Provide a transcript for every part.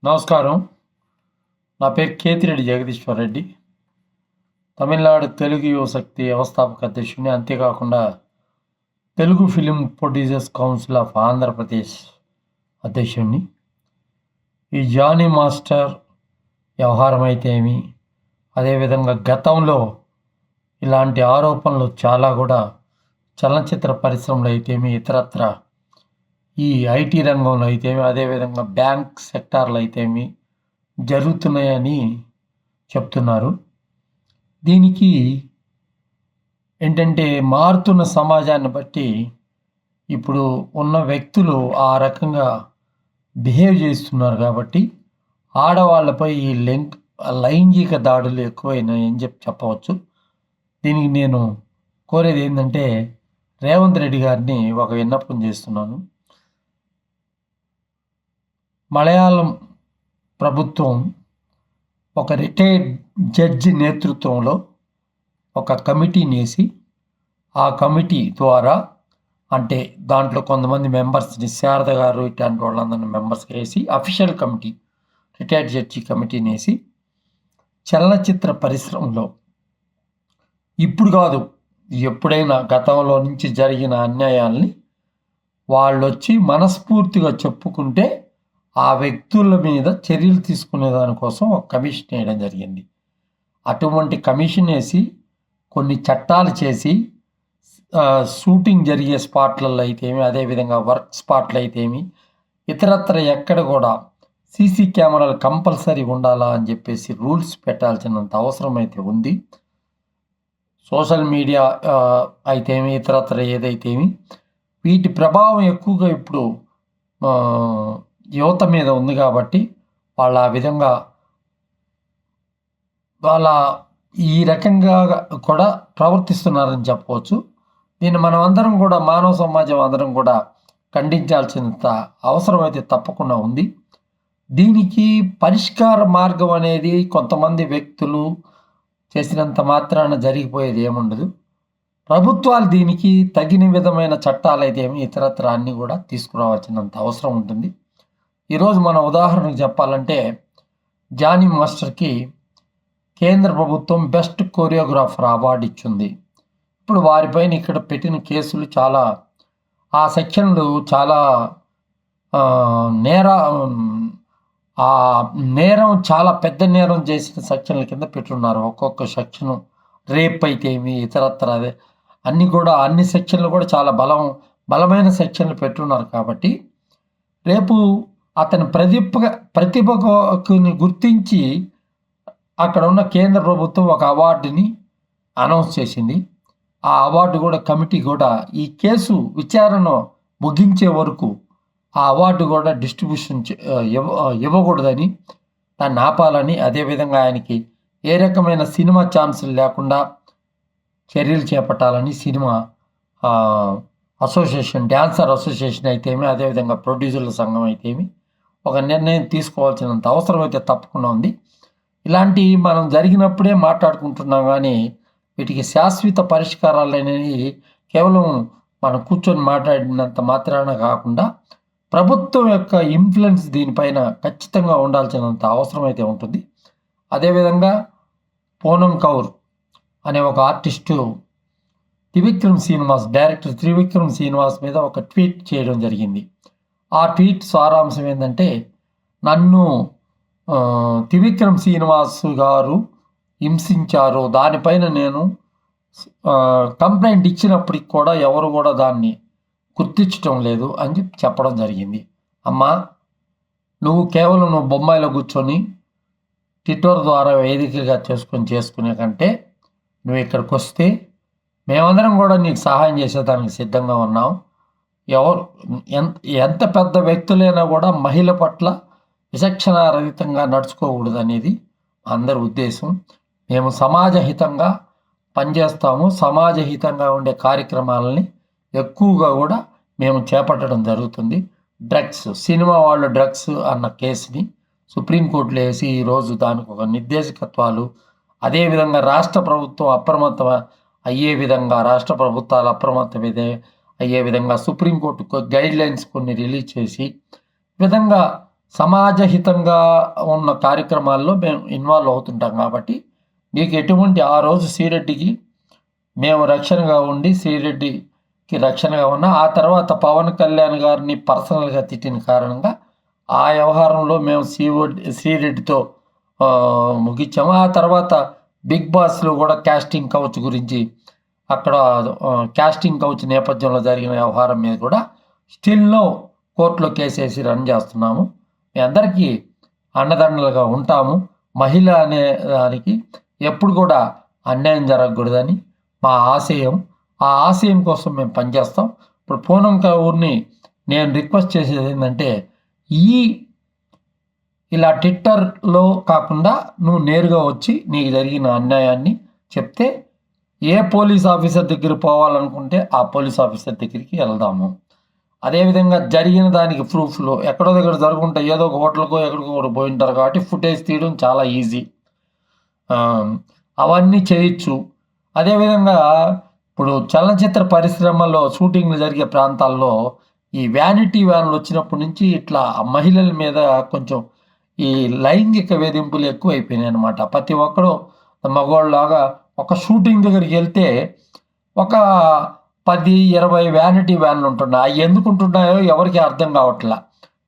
నమస్కారం. నా పేరు కేతిరెడ్డి జగదీశ్వర్ రెడ్డి. తమిళనాడు తెలుగు యువశక్తి వ్యవస్థాపక అధ్యక్షుడిని, అంతేకాకుండా Telugu film producers council of Andhra Pradesh అధ్యక్షుడిని. ఈ జానీ మాస్టర్ వ్యవహారం అయితే ఏమి, అదేవిధంగా గతంలో ఇలాంటి ఆరోపణలు చాలా కూడా చలనచిత్ర పరిశ్రమలో అయితేమి, ఇతరత్ర ఈ ఐటీ రంగంలో అయితేమి, అదేవిధంగా బ్యాంక్ సెక్టార్లో అయితేమి జరుగుతున్నాయని చెప్తున్నారు. దీనికి ఏంటంటే, మారుతున్న సమాజాన్ని బట్టి ఇప్పుడు ఉన్న వ్యక్తులు ఆ రకంగా బిహేవ్ చేస్తున్నారు కాబట్టి ఆడవాళ్ళపై ఈ లైంగిక దాడులు ఎక్కువైనాయని చెప్పవచ్చు. దీనికి నేను కోరేది ఏంటంటే, రేవంత్ రెడ్డి గారిని ఒక విన్నపం చేస్తున్నాను. మలయాళం ప్రభుత్వం ఒక రిటైర్డ్ జడ్జి నేతృత్వంలో ఒక కమిటీని వేసి, ఆ కమిటీ ద్వారా అంటే దాంట్లో కొంతమంది మెంబర్స్ని, శారద గారు ఇట్లాంటి వాళ్ళందరినీ మెంబర్స్గా వేసి అఫీషియల్ కమిటీ, రిటైర్డ్ జడ్జి కమిటీని వేసి చలనచిత్ర పరిశ్రమలో ఇప్పుడు కాదు, ఎప్పుడైనా గతంలో నుంచి జరిగిన అన్యాయాల్ని వాళ్ళు వచ్చి మనస్ఫూర్తిగా చెప్పుకుంటే ఆ వ్యక్తుల మీద చర్యలు తీసుకునే దానికోసం ఒక కమిషన్ వేయడం జరిగింది. అటువంటి కమిషన్ వేసి కొన్ని చట్టాలు చేసి, షూటింగ్ జరిగే స్పాట్లలో అయితేమి, అదేవిధంగా వర్క్ స్పాట్లు అయితేమి, ఇతరత్ర ఎక్కడ కూడా సీసీ కెమెరాలు కంపల్సరీ ఉండాలా అని చెప్పేసి రూల్స్ పెట్టాల్సినంత అవసరం అయితే ఉంది. సోషల్ మీడియా అయితేమి, ఇతరత్ర ఏదైతేమి, వీటి ప్రభావం ఎక్కువగా ఇప్పుడు యువత మీద ఉంది కాబట్టి వాళ్ళ ఆ విధంగా వాళ్ళ ఈ రకంగా కూడా ప్రవర్తిస్తున్నారని చెప్పవచ్చు. దీన్ని మనం అందరం కూడా, మానవ సమాజం అందరం కూడా ఖండించాల్సినంత అవసరం అయితే తప్పకుండా ఉంది. దీనికి పరిష్కార మార్గం అనేది కొంతమంది వ్యక్తులు చేసినంత మాత్రాన జరిగిపోయేది ఏముండదు. ప్రభుత్వాలు దీనికి తగిన విధమైన చట్టాలు అయితే ఏమి, ఇతరత్ర అన్నీ కూడా తీసుకురావాల్సినంత అవసరం ఉంటుంది. ఈరోజు మన ఉదాహరణకు చెప్పాలంటే, జానీ మాస్టర్కి కేంద్ర ప్రభుత్వం బెస్ట్ కొరియోగ్రాఫర్ అవార్డు ఇచ్చింది. ఇప్పుడు వారిపైన ఇక్కడ పెట్టిన కేసులు చాలా, ఆ సెక్షన్లు చాలా నేరం చాలా పెద్ద నేరం చేసిన సెక్షన్ల కింద పెట్టున్నారు. ఒక్కొక్క సెక్షను రేప్ అయితే ఏమి, ఇతరత్ర అదే అన్నీ కూడా, అన్ని సెక్షన్లు కూడా చాలా బలమైన సెక్షన్లు పెట్టున్నారు. కాబట్టి రేపు అతని ప్రతిభని గుర్తించి అక్కడ ఉన్న కేంద్ర ప్రభుత్వం ఒక అవార్డుని అనౌన్స్ చేసింది. ఆ అవార్డు కూడా కమిటీ కూడా ఈ కేసు విచారణ ముగించే వరకు ఆ అవార్డు కూడా డిస్ట్రిబ్యూషన్ ఇవ్వకూడదని, దాన్ని ఆపాలని, అదేవిధంగా ఆయనకి ఏ రకమైన సినిమా ఛాన్సులు లేకుండా చర్యలు చేపట్టాలని సినిమా అసోసియేషన్, డ్యాన్సర్ అసోసియేషన్ అయితేమి, అదేవిధంగా ప్రొడ్యూసర్ల సంఘం అయితేమి ఒక నిర్ణయం తీసుకోవాల్సినంత అవసరం అయితే తప్పకుండా ఉంది. ఇలాంటి మనం జరిగినప్పుడే మాట్లాడుకుంటున్నాం, కానీ వీటికి శాశ్వత పరిష్కారాలు అనేవి కేవలం మనం కూర్చొని మాట్లాడినంత మాత్రాన కాకుండా ప్రభుత్వం యొక్క ఇన్ఫ్లుయెన్స్ దీనిపైన ఖచ్చితంగా ఉండాల్సినంత అవసరం అయితే ఉంటుంది. అదేవిధంగా పూనం కౌర్ అనే ఒక ఆర్టిస్టు డైరెక్టర్ త్రివిక్రమ్ శ్రీనివాస్ మీద ఒక ట్వీట్ చేయడం జరిగింది. ఆ ట్వీట్ సారాంశం ఏంటంటే, నన్ను త్రివిక్రమ్ శ్రీనివాస్ గారు హింసించారు, దానిపైన నేను కంప్లైంట్ ఇచ్చినప్పటికి కూడా ఎవరు కూడా దాన్ని గుర్తించడం లేదు అని చెప్పడం జరిగింది. అమ్మా, నువ్వు కేవలం బొంబాయిలో కూర్చొని ట్విట్టర్ ద్వారా వేదికగా చేసుకునే కంటే నువ్వు ఇక్కడికి వస్తే మేమందరం కూడా నీకు సహాయం చేసేదానికి సిద్ధంగా ఉన్నాం. ఎంత పెద్ద వ్యక్తులైనా కూడా మహిళ పట్ల విచక్షణారహితంగా నడుచుకోకూడదు అనేది అందరి ఉద్దేశం. మేము సమాజహితంగా పనిచేస్తాము. సమాజహితంగా ఉండే కార్యక్రమాలని ఎక్కువగా కూడా మేము చేపట్టడం జరుగుతుంది. సినిమా వాళ్ళు డ్రగ్స్ అన్న కేసుని సుప్రీంకోర్టులో వేసి ఈరోజు దానికి ఒక నిర్దేశకత్వాలు, అదేవిధంగా రాష్ట్ర ప్రభుత్వం అప్రమత్తం అయ్యే విధంగా, రాష్ట్ర ప్రభుత్వాలు అయ్యే విధంగా సుప్రీంకోర్టు గైడ్ లైన్స్ కొన్ని రిలీజ్ చేసి, విధంగా సమాజహితంగా ఉన్న కార్యక్రమాల్లో మేము ఇన్వాల్వ్ అవుతుంటాం కాబట్టి నీకు ఎటువంటి ఆ రోజు శ్రీరెడ్డికి మేము రక్షణగా ఉండి శ్రీరెడ్డికి రక్షణగా ఉన్నా ఆ తర్వాత పవన్ కళ్యాణ్ గారిని పర్సనల్గా తిట్టిన కారణంగా ఆ వ్యవహారంలో మేము శ్రీరెడ్డితో ముగించాము. ఆ తర్వాత బిగ్ బాస్లో కూడా క్యాస్టింగ్ కౌచ్ గురించి అక్కడ క్యాస్టింగ్ కౌచ్ నేపథ్యంలో జరిగిన వ్యవహారం మీద కూడా స్టిల్లో కోర్టులో కేసేసి రన్ చేస్తున్నాము. మీ అందరికీ అండదండలుగా ఉంటాము. మహిళ అనే దానికి ఎప్పుడు కూడా అన్యాయం జరగకూడదని మా ఆశయం. ఆ ఆశయం కోసం మేము పనిచేస్తాం. ఇప్పుడు పూనం కపూర్ని నేను రిక్వెస్ట్ చేసేది ఏంటంటే ఇలా ట్విట్టర్లో కాకుండా నువ్వు నేరుగా వచ్చి నీకు జరిగిన అన్యాయాన్ని చెప్తే ఏ పోలీస్ ఆఫీసర్ దగ్గర పోవాలనుకుంటే ఆ పోలీస్ ఆఫీసర్ దగ్గరికి వెళ్దాము. అదేవిధంగా జరిగిన దానికి ప్రూఫ్లు ఎక్కడో దగ్గర జరుగుంటాయి, ఏదో ఒక హోటల్కో ఎక్కడికో కూడా పోయింటారు కాబట్టి ఫుటేజ్ తీయడం చాలా ఈజీ, అవన్నీ చేయొచ్చు. అదేవిధంగా ఇప్పుడు చలనచిత్ర పరిశ్రమలో షూటింగ్లు జరిగే ప్రాంతాల్లో ఈ వ్యానిటీ వ్యాన్లు వచ్చినప్పటి నుంచి ఇట్లా మహిళల మీద కొంచెం ఈ లైంగిక వేధింపులు ఎక్కువ అయిపోయినాయి అనమాట. ప్రతి ఒక్కరు మగవాళ్ళలాగా ఒక షూటింగ్ దగ్గరికి వెళ్తే ఒక 10-20 వ్యానిటీ వ్యాన్లు ఉంటున్నాయి. అవి ఎందుకు ఉంటున్నాయో ఎవరికి అర్థం కావట్లా.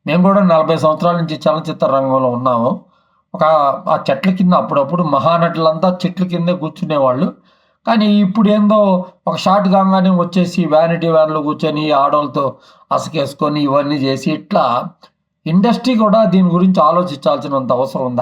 మేము కూడా 40 సంవత్సరాల నుంచి చలనచిత్ర రంగంలో ఉన్నాము. ఆ చెట్ల కింద అప్పుడప్పుడు మహానటులంతా చెట్ల కిందే కూర్చునేవాళ్ళు. కానీ ఇప్పుడు ఏందో ఒక షాట్ కాగానే వచ్చేసి వ్యానిటీ వ్యాన్లో కూర్చొని ఆడవాళ్ళతో అసకేసుకొని ఇవన్నీ చేసి ఇట్లా ఇండస్ట్రీ కూడా దీని గురించి ఆలోచించాల్సినంత అవసరం ఉంది.